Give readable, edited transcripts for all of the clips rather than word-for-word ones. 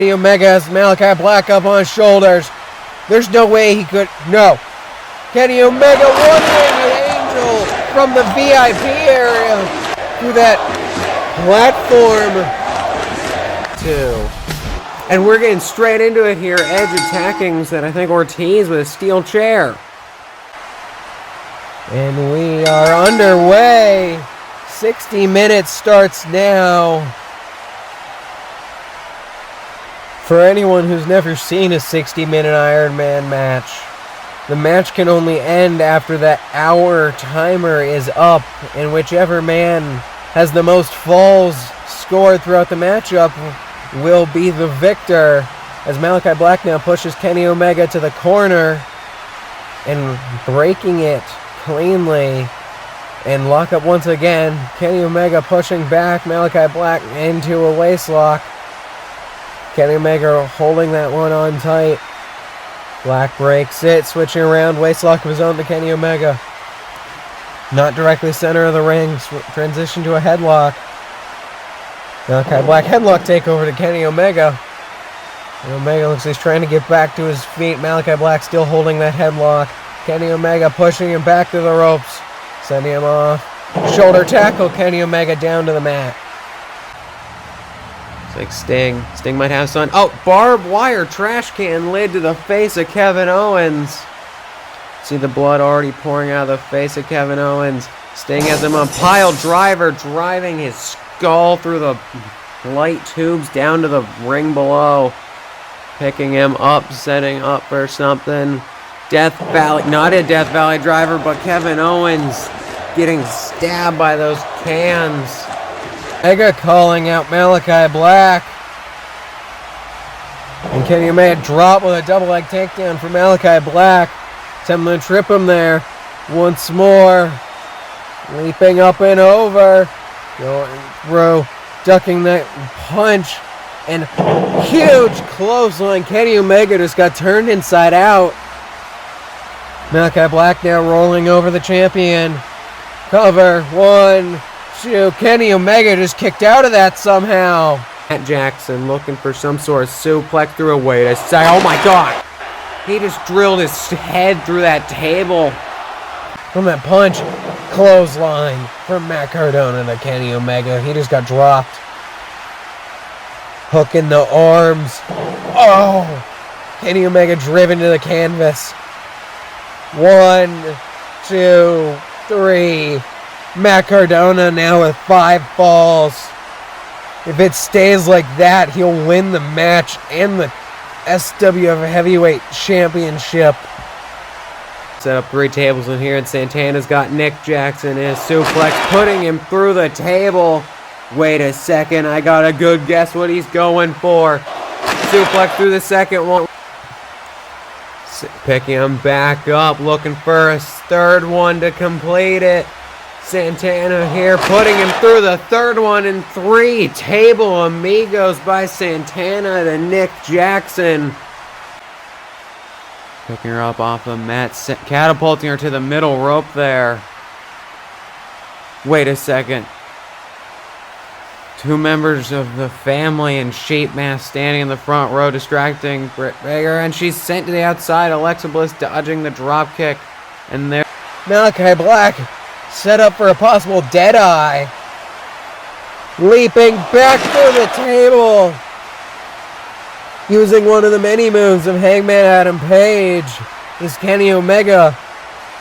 Kenny Omega has Malachi Black up on his shoulders. There's no way he could. No. Kenny Omega one-winged angel from the VIP area through that platform. 2. And we're getting straight into it here. Edge attacking, said I think Ortiz with a steel chair. And we are underway. 60 minutes starts now. For anyone who's never seen a 60-minute Iron Man match, the match can only end after that hour timer is up, and whichever man has the most falls scored throughout the matchup will be the victor, as Malachi Black now pushes Kenny Omega to the corner and breaking it cleanly. And lock up once again. Kenny Omega pushing back Malachi Black into a waistlock. Kenny Omega holding that one on tight. Black breaks it, switching around, waistlock of his own to Kenny Omega. Not directly center of the ring, transition to a headlock. Malachi Black headlock takeover to Kenny Omega. And Omega looks like he's trying to get back to his feet. Malachi Black still holding that headlock. Kenny Omega pushing him back to the ropes, sending him off. Shoulder tackle, Kenny Omega down to the mat. It's like Sting. Sting might have some. Oh, barbed wire trash can lid to the face of Kevin Owens. See the blood already pouring out of the face of Kevin Owens. Sting has him on pile driver, driving his skull through the light tubes down to the ring below. Picking him up, setting up for something. Death Valley, not a Death Valley driver, but Kevin Owens getting stabbed by those cans. Omega calling out Malachi Black. And Kenny Omega drop with a double leg takedown for Malachi Black. Attempting to trip him there. Once more. Leaping up and over. Going through. Ducking that punch. And huge clothesline. Kenny Omega just got turned inside out. Malachi Black now rolling over the champion. Cover. 1, 2. Kenny Omega just kicked out of that somehow. Matt Jackson looking for some sort of suplex through a way to say, oh my god! He just drilled his head through that table. From that punch, clothesline from Matt Cardona to Kenny Omega. He just got dropped. Hook in the arms. Oh! Kenny Omega driven to the canvas. 1, 2, 3. Matt Cardona now with 5 falls. If it stays like that, he'll win the match and the SWF Heavyweight Championship. Set up 3 tables in here, and Santana's got Nick Jackson in a suplex, putting him through the table. Wait a second, I got a good guess what he's going for. Suplex through the second one. Picking him back up, looking for a third one to complete it. Santana here, putting him through the third one in 3. Table amigos by Santana to Nick Jackson. Picking her up off the mat, catapulting her to the middle rope there. Wait a second. 2 members of the family in sheep masks standing in the front row distracting Britt Baker, and she's sent to the outside. Alexa Bliss dodging the drop kick, and there Malachi Black set up for a possible deadeye. Leaping back through the table. Using one of the many moves of Hangman Adam Page is Kenny Omega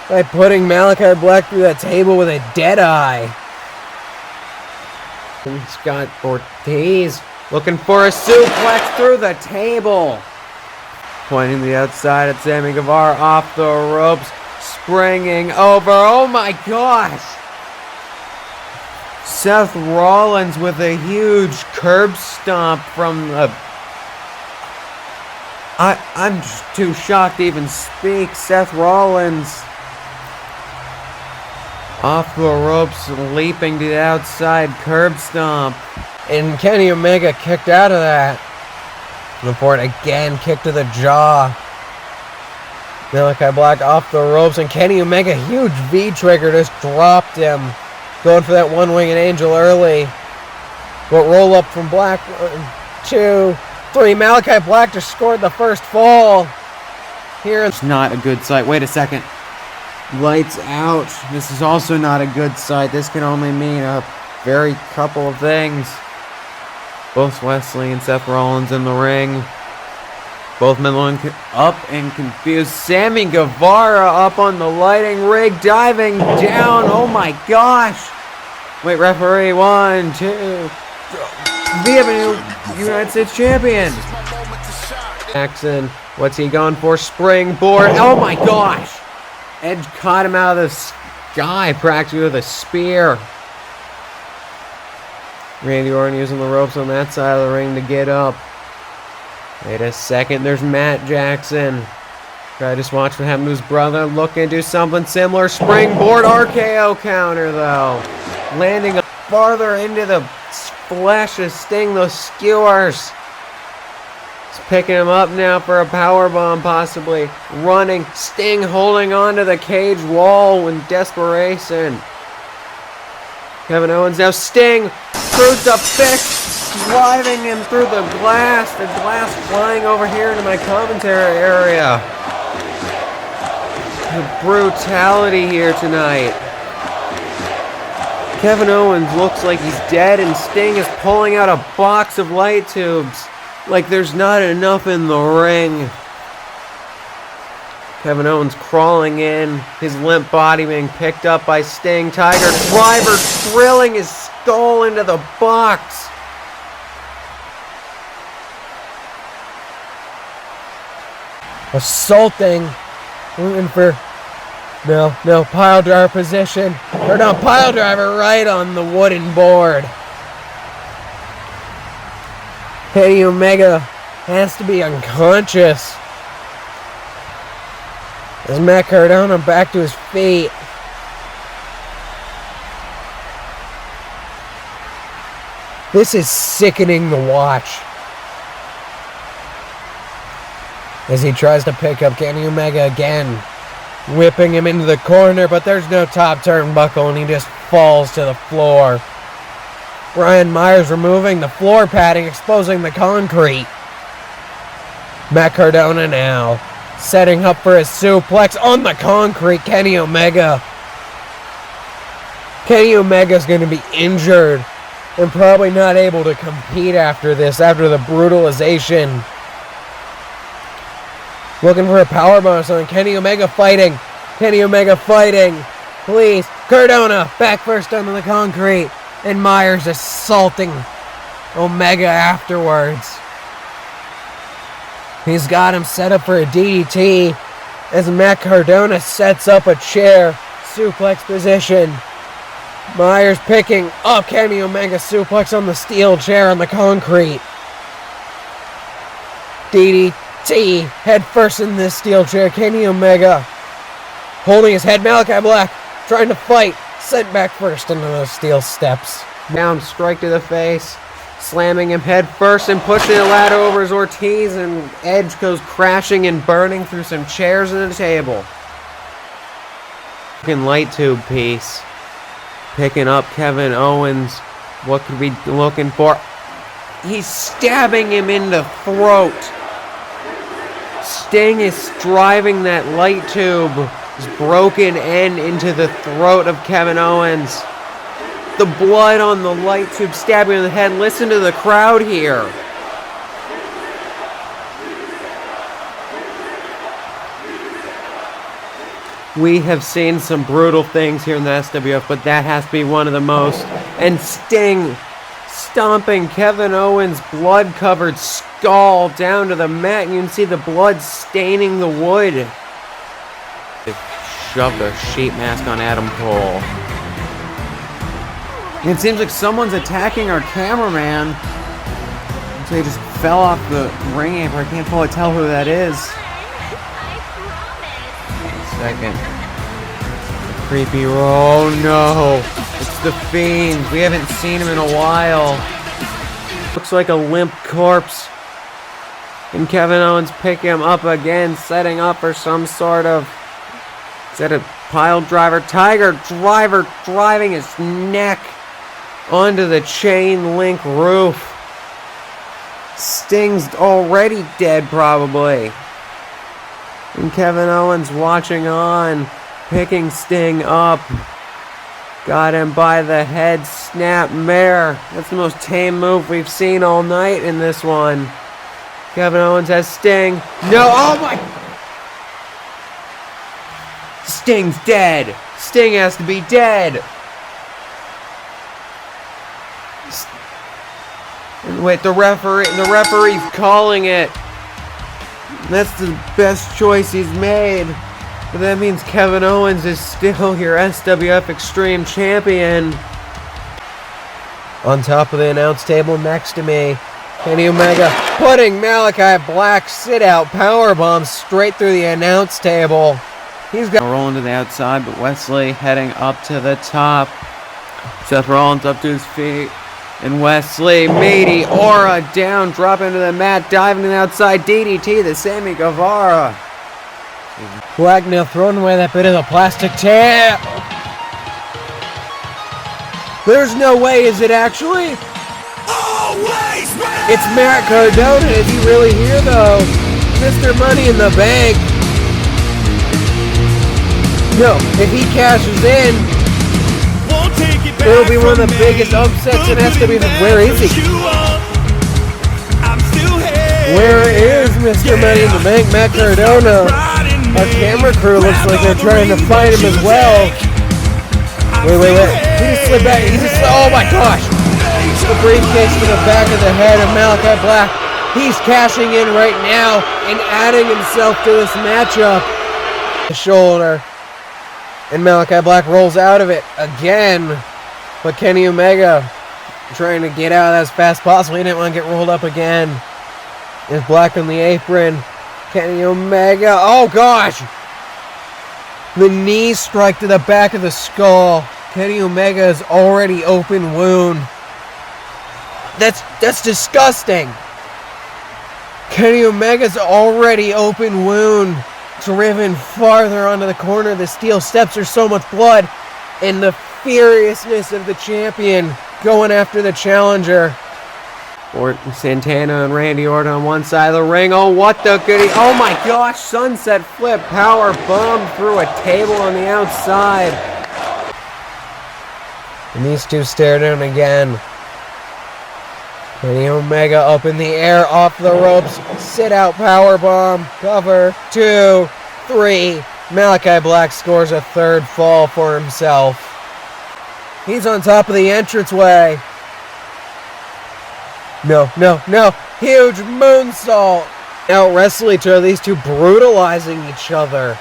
by putting Malachi Black through that table with a deadeye. Scott Ortiz looking for a suplex through the table. Pointing the outside at Sammy Guevara off the ropes. Springing over. Oh my gosh. Seth Rollins with a huge curb stomp from the... I'm just too shocked to even speak. Seth Rollins off the ropes, leaping to the outside curb stomp. And Kenny Omega kicked out of that. Before it again, kick to the jaw. Malachi Black off the ropes, and Kenny Omega, huge V-trigger, just dropped him. Going for that one-winged angel early. But roll up from Black. 1, 2, 3. Malachi Black just scored the first fall. Here It's not a good sight. Wait a second. Lights out. This is also not a good sight. This can only mean a very couple of things. Both Wesley and Seth Rollins in the ring. Both men up and confused. Sammy Guevara up on the lighting rig, diving down. Oh my gosh. Wait, referee, 1, 2. We have a new United States champion. Jackson, what's he going for? Springboard. Oh my gosh. Edge caught him out of the sky practically with a spear. Randy Orton using the ropes on that side of the ring to get up. Wait a second, there's Matt Jackson. Try to just watch what happened to his brother. Looking to do something similar. Springboard RKO counter, though. Landing farther into the flesh of Sting, those skewers. He's picking him up now for a powerbomb, possibly. Running. Sting holding onto the cage wall in desperation. Kevin Owens now. Sting. Crucifix. Driving him through the glass flying over here into my commentary area. The brutality here tonight. Kevin Owens looks like he's dead, and Sting is pulling out a box of light tubes like there's not enough in the ring. Kevin Owens crawling in, his limp body being picked up by Sting. Tiger Driver drilling his skull into the box. Assaulting, looking for no pile driver position, or no pile driver right on the wooden board. Kenny Omega has to be unconscious as Matt Cardona back to his feet. This is sickening to watch. As he tries to pick up Kenny Omega again, whipping him into the corner, but there's no top turnbuckle and he just falls to the floor. Brian Myers removing the floor padding, exposing the concrete. Matt Cardona now setting up for his suplex on the concrete. Kenny Omega. Kenny Omega's going to be injured and probably not able to compete after this, after the brutalization. Looking for a powerbomb or something. Kenny Omega fighting. Kenny Omega fighting. Please. Cardona back first onto the concrete. And Myers assaulting Omega afterwards. He's got him set up for a DDT as Matt Cardona sets up a chair. Suplex position. Myers picking up Kenny Omega, suplex on the steel chair on the concrete. DDT head first in this steel chair. Kenny Omega holding his head. Malachi Black trying to fight. Sent back first into those steel steps. Down, strike to the face. Slamming him head first and pushing the ladder over as Ortiz and Edge goes crashing and burning through some chairs and a table. Fucking light tube piece. Picking up Kevin Owens. What could we be looking for? He's stabbing him in the throat. Sting is driving that light tube, his broken end, into the throat of Kevin Owens. The blood on the light tube stabbing him in the head. Listen to the crowd here. We have seen some brutal things here in the SWF, but that has to be one of the most. And Sting stomping Kevin Owens' blood-covered skull down to the mat. And you can see the blood staining the wood. They shoved a sheet mask on Adam Cole. It seems like someone's attacking our cameraman. So he just fell off the ring apron. I can't fully tell who that is. Second. The creepy roll. Oh no. It's the Fiend. We haven't seen him in a while. Looks like a limp corpse. And Kevin Owens picking him up again, setting up for some sort of... Is that a pile driver? Tiger Driver driving his neck onto the chain link roof. Sting's already dead, probably. And Kevin Owens watching on, picking Sting up. Got him by the head, snap mare. That's the most tame move we've seen all night in this one. Kevin Owens has Sting. No, oh my! Sting's dead. Sting has to be dead. And wait, the referee's calling it. That's the best choice he's made. But that means Kevin Owens is still your SWF Extreme Champion. On top of the announce table next to me, Kenny Omega putting Malachi Black's sit-out powerbomb straight through the announce table. He's got rolling to the outside, but Wesley heading up to the top. Seth Rollins up to his feet. And Wesley, meaty aura down, dropping to the mat, diving to the outside, DDT to Sammy Guevara. Black now throwing away that bit of the plastic tape. There's no way, is it actually? It's Matt Cardona. Is he really here though? Mr. Money in the Bank. No, if he cashes in, it'll be one of the biggest upsets in SWF. Where is he? Where is Mr. Money in the Bank, Matt Cardona? Our camera crew looks like they're trying to find him as well. Wait. He just slid back. Oh my gosh. The briefcase to the back of the head of Malachi Black. He's cashing in right now and adding himself to this matchup. The shoulder. And Malachi Black rolls out of it again. But Kenny Omega trying to get out as fast as possible. He didn't want to get rolled up again. Is Black on the apron. Kenny Omega. Oh gosh! The knee strike to the back of the skull. Kenny Omega's already open wound. That's disgusting. Kenny Omega's already open wound. Driven farther onto the corner. The steel steps are so much blood. And the furiousness of the champion going after the challenger. Orton, Santana and Randy Orton on one side of the ring. Oh, what the goodie. Oh my gosh, sunset flip, power bomb through a table on the outside. And these two stare down again. Kenny Omega up in the air, off the ropes, sit out power bomb, cover, 2, 3. Malachi Black scores a third fall for himself. He's on top of the entranceway. No. Huge moonsault. Out wrestle each other. These two brutalizing each other.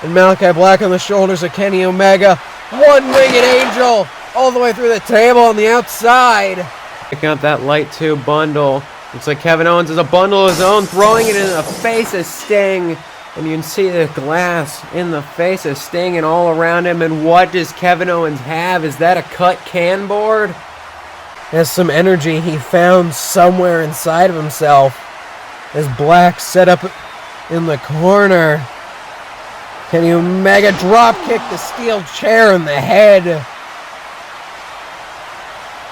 And Malachi Black on the shoulders of Kenny Omega. One-winged angel all the way through the table on the outside. Picking up that light tube bundle. Looks like Kevin Owens has a bundle of his own, throwing it in the face of Sting. And you can see the glass in the face of Sting and all around him. And what does Kevin Owens have? Is that a cut can board? Has some energy he found somewhere inside of himself. As Black set up in the corner. Kenny Omega drop kick the steel chair in the head.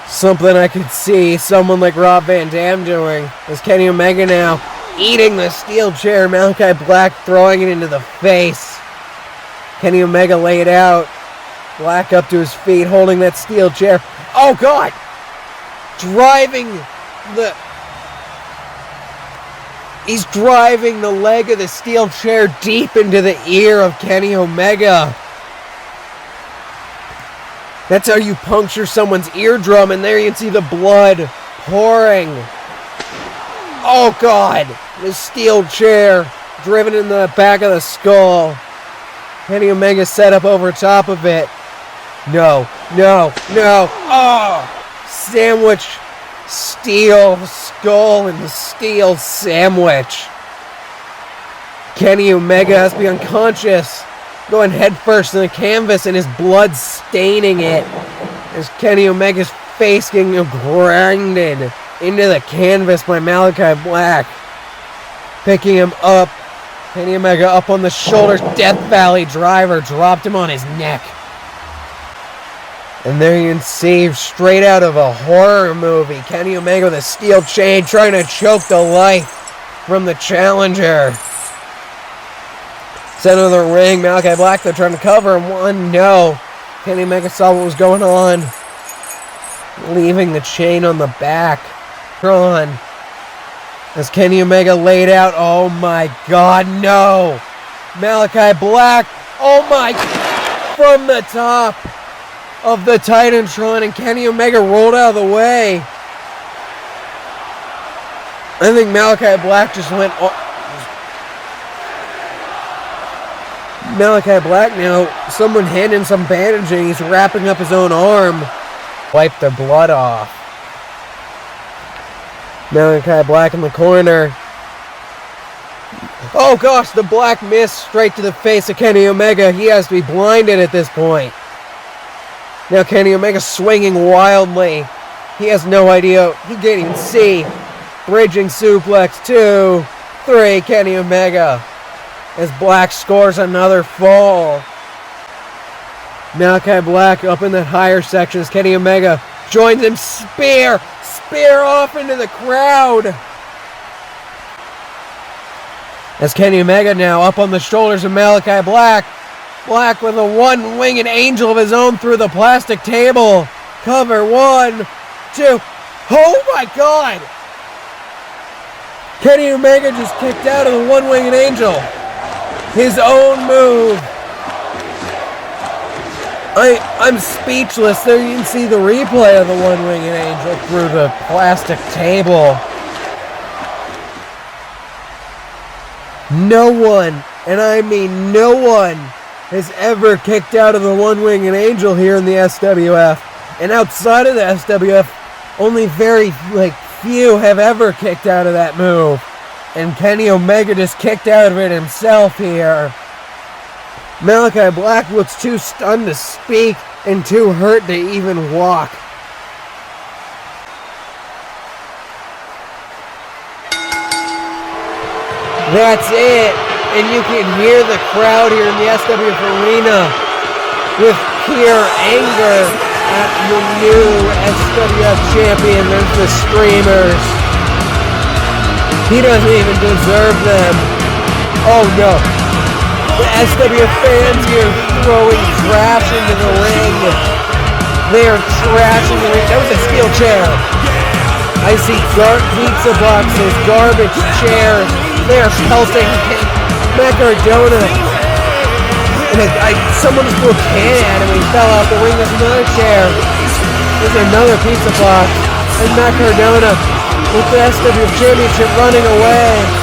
Something I could see someone like Rob Van Dam doing. As Kenny Omega now eating the steel chair. Malachi Black throwing it into the face. Kenny Omega laid out. Black up to his feet holding that steel chair. Oh God! He's driving the leg of the steel chair deep into the ear of Kenny Omega. That's how you puncture someone's eardrum, and there you can see the blood pouring. Oh God! The steel chair driven in the back of the skull. Kenny Omega set up over top of it. No. Oh! Sandwich, steel skull, and the steel sandwich. Kenny Omega has to be unconscious, going head first in the canvas, and his blood staining it as Kenny Omega's face getting grinded into the canvas by Malachi Black. Picking him up, Kenny Omega up on the shoulders, Death Valley driver, dropped him on his neck. And there you can see, straight out of a horror movie, Kenny Omega with a steel chain trying to choke the life from the challenger. Center of the ring, Malachi Black, they're trying to cover him. One, no. Kenny Omega saw what was going on. Leaving the chain on the back. On. As Kenny Omega laid out, oh my God, no. Malachi Black, oh my, from the top of the Titantron, and Kenny Omega rolled out of the way. I think Malachi Black just went. Malachi Black now, someone handing some bandaging, he's wrapping up his own arm. Wipe the blood off. Malachi Black in the corner. Oh gosh, the black mist straight to the face of Kenny Omega. He has to be blinded at this point. Now Kenny Omega swinging wildly. He has no idea. He can't even see. Bridging suplex, 2, 3, Kenny Omega. As Black scores another fall. Malachi Black up in that higher section as Kenny Omega joins him. Spear off into the crowd. As Kenny Omega now up on the shoulders of Malachi Black. Black with a one-winged angel of his own through the plastic table. Cover, 1, 2. Oh my God! Kenny Omega just kicked out of the one-winged angel. His own move. I'm speechless. There you can see the replay of the one-winged angel through the plastic table. No one, and I mean no one, has ever kicked out of the one-winged angel here in the SWF. And outside of the SWF, only very few have ever kicked out of that move. And Kenny Omega just kicked out of it himself here. Malachi Black looks too stunned to speak and too hurt to even walk. That's it. And you can hear the crowd here in the SWF Arena with pure anger at the new SWF champion. There's the screamers. He doesn't even deserve them. Oh no. The SWF fans here throwing trash into the ring. They are trashing the ring. That was a steel chair. I see pizza boxes, garbage chairs. They are pelting Macardona. And someone just threw a can at him and he fell out the ring. There's another chair. There's another pizza box. And Macardona with the SWF Championship running away.